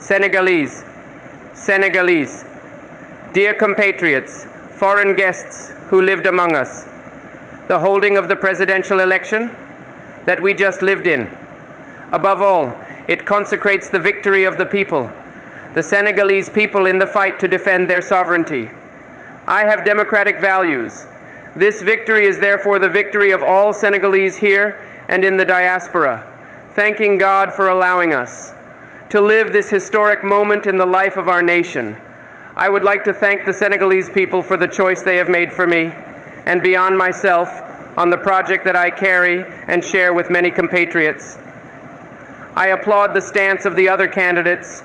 Senegalese, Senegalese, dear compatriots, foreign guests who lived among us, the holding of the presidential election that we just lived in. Above all, it consecrates the victory of the people, the Senegalese people in the fight to defend their sovereignty. I have democratic values. This victory is therefore the victory of all Senegalese here and in the diaspora, thanking God for allowing us to live this historic moment in the life of our nation. I would like to thank the Senegalese people for the choice they have made for me and beyond myself on the project that I carry and share with many compatriots. I applaud the stance of the other candidates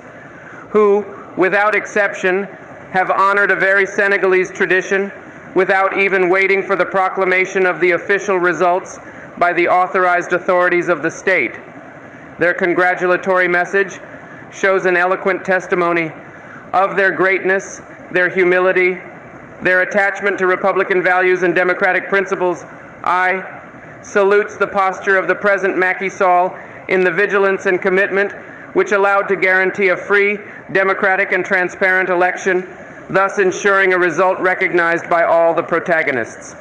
who, without exception, have honored a very Senegalese tradition without even waiting for the proclamation of the official results by the authorized authorities of the state. Their congratulatory message shows an eloquent testimony of their greatness, their humility, their attachment to Republican values and democratic principles. I salutes the posture of the present Macky Sall in the vigilance and commitment which allowed to guarantee a free, democratic, and transparent election, thus ensuring a result recognized by all the protagonists.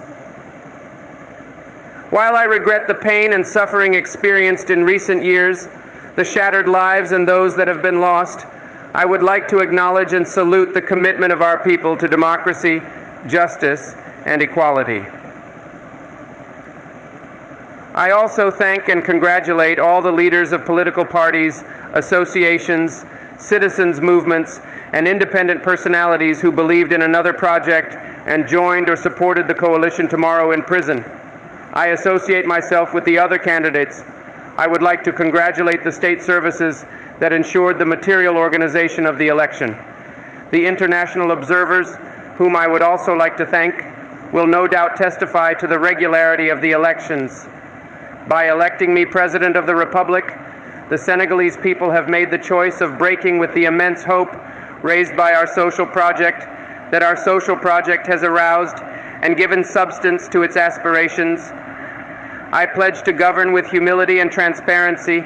While I regret the pain and suffering experienced in recent years, the shattered lives and those that have been lost, I would like to acknowledge and salute the commitment of our people to democracy, justice, and equality. I also thank and congratulate all the leaders of political parties, associations, citizens' movements, and independent personalities who believed in another project and joined or supported the coalition tomorrow in prison. I associate myself with the other candidates. I would like to congratulate the state services that ensured the material organization of the election. The international observers, whom I would also like to thank, will no doubt testify to the regularity of the elections. By electing me President of the Republic, the Senegalese people have made the choice of breaking with the immense hope raised by our social project, that our social project has aroused and given substance to its aspirations. I pledge to govern with humility and transparency,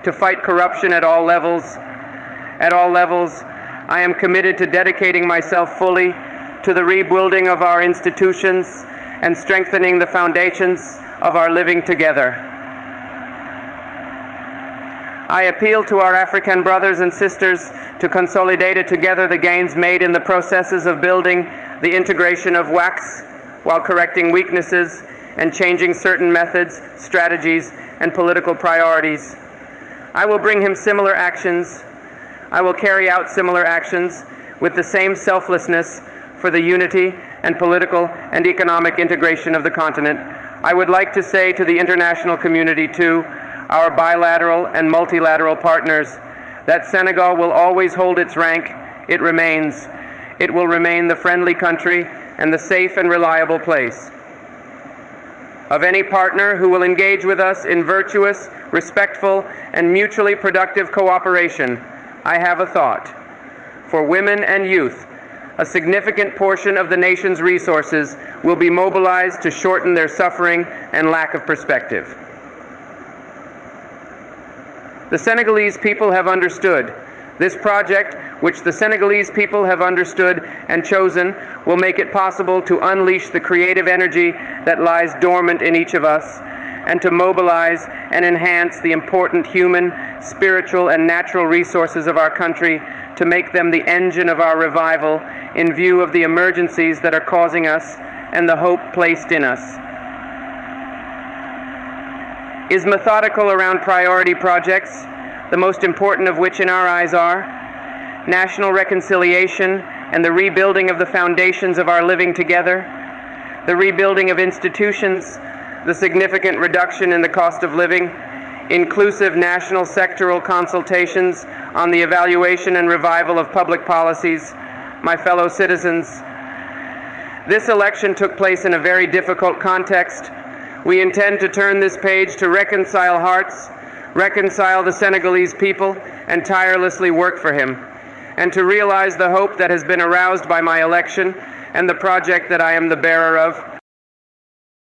to fight corruption at all levels. At all levels, I am committed to dedicating myself fully to the rebuilding of our institutions and strengthening the foundations of our living together. I appeal to our African brothers and sisters to consolidate together the gains made in the processes of building the integration of 𝐄𝐧𝐠 while correcting weaknesses and changing certain methods, strategies, and political priorities. I will bring him similar actions. I will carry out similar actions with the same selflessness for the unity and political and economic integration of the continent. I would like to say to the international community, too, our bilateral and multilateral partners, that Senegal will always hold its rank. It remains. It will remain the friendly country and the safe and reliable place of any partner who will engage with us in virtuous, respectful, and mutually productive cooperation. I have a thought. For women and youth, a significant portion of the nation's resources will be mobilized to shorten their suffering and lack of perspective. The Senegalese people have understood. This project, which the Senegalese people have understood and chosen, will make it possible to unleash the creative energy that lies dormant in each of us, and to mobilize and enhance the important human, spiritual, and natural resources of our country to make them the engine of our revival in view of the emergencies that are causing us and the hope placed in us. Is methodical around priority projects, the most important of which in our eyes are national reconciliation and the rebuilding of the foundations of our living together, the rebuilding of institutions, the significant reduction in the cost of living, inclusive national sectoral consultations on the evaluation and revival of public policies. My fellow citizens, this election took place in a very difficult context. We intend to turn this page to reconcile hearts, reconcile the Senegalese people, and tirelessly work for him, and to realize the hope that has been aroused by my election and the project that I am the bearer of.